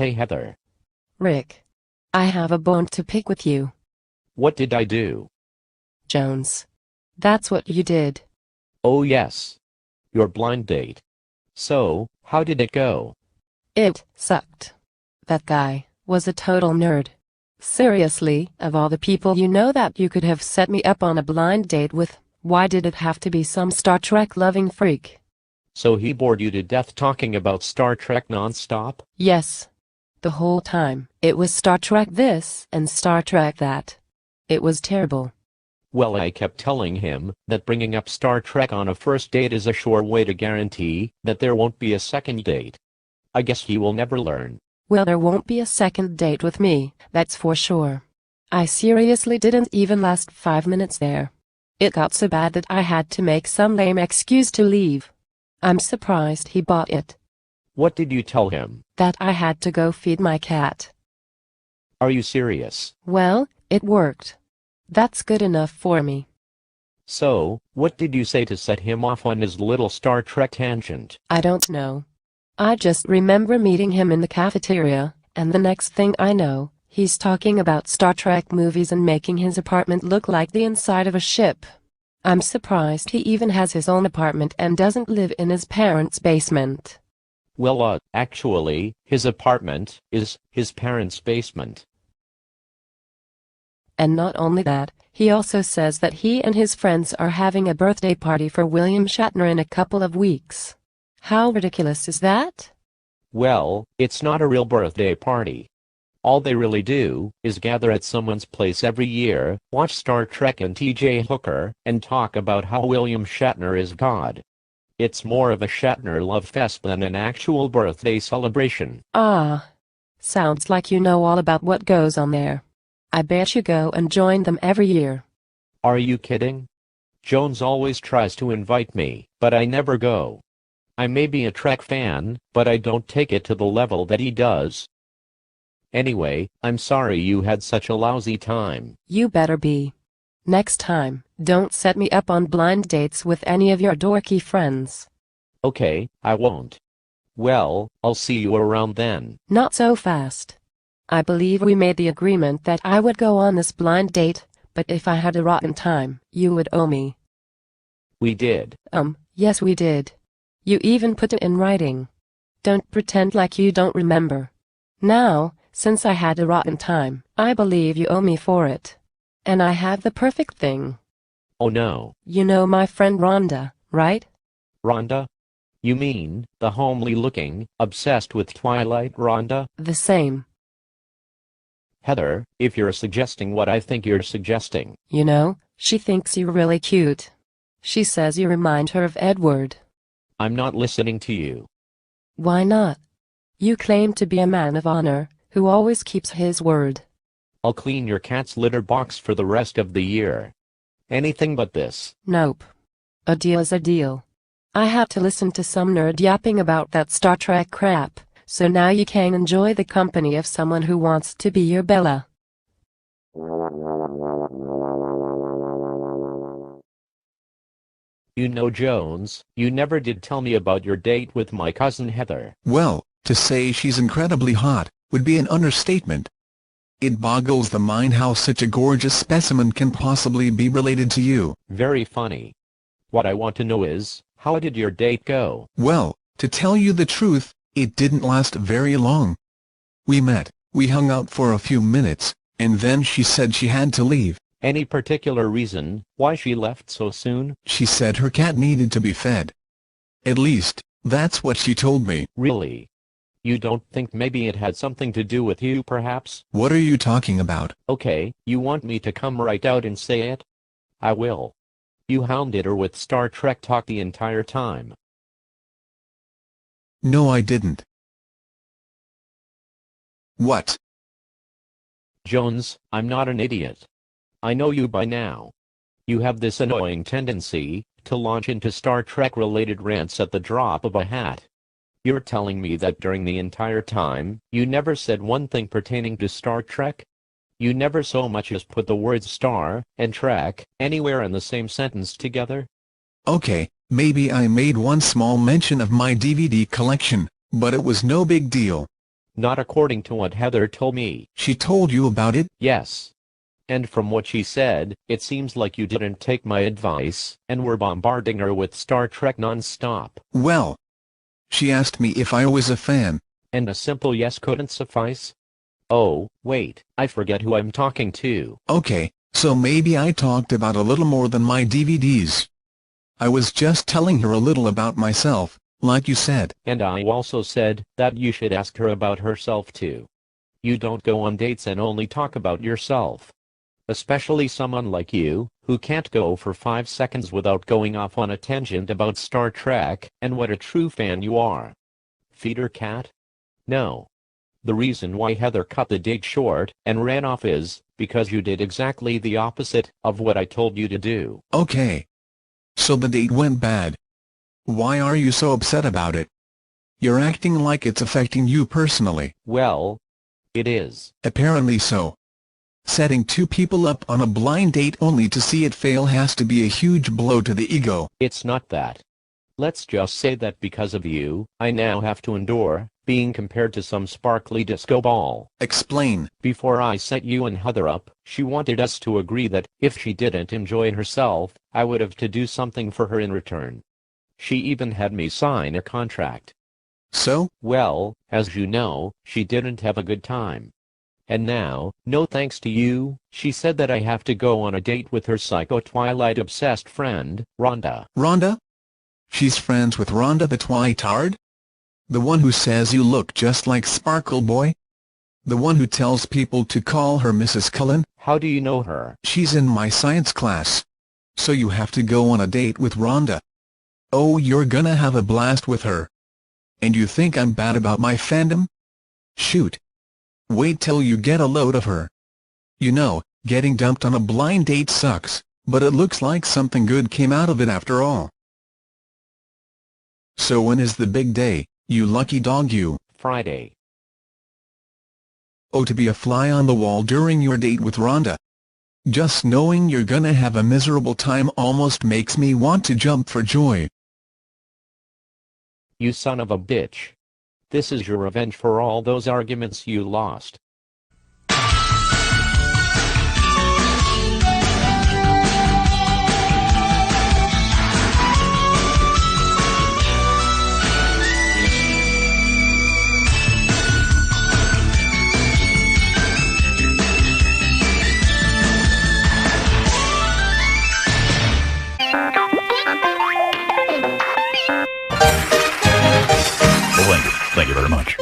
Hey Heather. Rick. I have a bone to pick with you. What did I do? Jones. That's what you did. Oh yes. Your blind date. So, how did it go? It sucked. That guy was a total nerd. Seriously, of all the people you know that you could have set me up on a blind date with, why did it have to be some Star Trek loving freak? So he bored you to death talking about Star Trek non-stop? Yes. The whole time, it was Star Trek this and Star Trek that. It was terrible. Well, I kept telling him that bringing up Star Trek on a first date is a sure way to guarantee that there won't be a second date. I guess he will never learn. Well, there won't be a second date with me, that's for sure. I seriously didn't even last 5 minutes there. It got so bad that I had to make some lame excuse to leave. I'm surprised he bought it. What did you tell him? That I had to go feed my cat. Are you serious? Well, it worked. That's good enough for me. So, what did you say to set him off on his little Star Trek tangent? I don't know. I just remember meeting him in the cafeteria, and the next thing I know, he's talking about Star Trek movies and making his apartment look like the inside of a ship. I'm surprised he even has his own apartment and doesn't live in his parents' basement. Well, actually, his apartment is his parents' basement. And not only that, he also says that he and his friends are having a birthday party for William Shatner in a couple of weeks. How ridiculous is that? Well, it's not a real birthday party. All they really do is gather at someone's place every year, watch Star Trek and T.J. Hooker, and talk about how William Shatner is God. It's more of a Shatner love fest than an actual birthday celebration. Ah. Sounds like you know all about what goes on there. I bet you go and join them every year. Are you kidding? Jones always tries to invite me, but I never go. I may be a Trek fan, but I don't take it to the level that he does. Anyway, I'm sorry you had such a lousy time. You better be. Next time, don't set me up on blind dates with any of your dorky friends. Okay, I won't. Well, I'll see you around then. Not so fast. I believe we made the agreement that I would go on this blind date, but if I had a rotten time, you would owe me. We did. Yes we did. You even put it in writing. Don't pretend like you don't remember. Now, since I had a rotten time, I believe you owe me for it. And I have the perfect thing. Oh no. You know my friend Rhonda, right? Rhonda? You mean, the homely-looking, obsessed with Twilight Rhonda? The same. Heather, if you're suggesting what I think you're suggesting. You know, she thinks you're really cute. She says you remind her of Edward. I'm not listening to you. Why not? You claim to be a man of honor, who always keeps his word. I'll clean your cat's litter box for the rest of the year. Anything but this. Nope. A deal is a deal. I had to listen to some nerd yapping about that Star Trek crap, so now you can enjoy the company of someone who wants to be your Bella. You know, Jones, you never did tell me about your date with my cousin Heather. Well, to say she's incredibly hot would be an understatement. It boggles the mind how such a gorgeous specimen can possibly be related to you. Very funny. What I want to know is, how did your date go? Well, to tell you the truth, it didn't last very long. We met, we hung out for a few minutes, and then she said she had to leave. Any particular reason why she left so soon? She said her cat needed to be fed. At least, that's what she told me. Really? You don't think maybe it had something to do with you, perhaps? What are you talking about? Okay, you want me to come right out and say it? I will. You hounded her with Star Trek talk the entire time. No, I didn't. What? Jones, I'm not an idiot. I know you by now. You have this annoying tendency to launch into Star Trek-related rants at the drop of a hat. You're telling me that during the entire time, you never said one thing pertaining to Star Trek? You never so much as put the words Star and Trek anywhere in the same sentence together? Okay, maybe I made one small mention of my DVD collection, but it was no big deal. Not according to what Heather told me. She told you about it? Yes. And from what she said, it seems like you didn't take my advice, and were bombarding her with Star Trek non-stop. Well, she asked me if I was a fan. And a simple yes couldn't suffice? Oh, wait, I forget who I'm talking to. Okay, so maybe I talked about a little more than my DVDs. I was just telling her a little about myself, like you said. And I also said that you should ask her about herself too. You don't go on dates and only talk about yourself. Especially someone like you, who can't go for 5 seconds without going off on a tangent about Star Trek and what a true fan you are. Feeder cat? No. The reason why Heather cut the date short and ran off is because you did exactly the opposite of what I told you to do. Okay. So the date went bad. Why are you so upset about it? You're acting like it's affecting you personally. Well, it is. Apparently so. Setting two people up on a blind date only to see it fail has to be a huge blow to the ego. It's not that. Let's just say that because of you, I now have to endure being compared to some sparkly disco ball. Explain. Before I set you and Heather up, she wanted us to agree that if she didn't enjoy herself, I would have to do something for her in return. She even had me sign a contract. So? Well, as you know, she didn't have a good time. And now, no thanks to you, she said that I have to go on a date with her psycho-Twilight-obsessed friend, Rhonda. Rhonda? She's friends with Rhonda the Twitard? The one who says you look just like Sparkle Boy? The one who tells people to call her Mrs. Cullen? How do you know her? She's in my science class. So you have to go on a date with Rhonda. Oh, you're gonna have a blast with her. And you think I'm bad about my fandom? Shoot. Wait till you get a load of her. You know, getting dumped on a blind date sucks, but it looks like something good came out of it after all. So when is the big day, you lucky dog you? Friday. Oh, to be a fly on the wall during your date with Rhonda. Just knowing you're gonna have a miserable time almost makes me want to jump for joy. You son of a bitch. This is your revenge for all those arguments you lost. Thank you very much.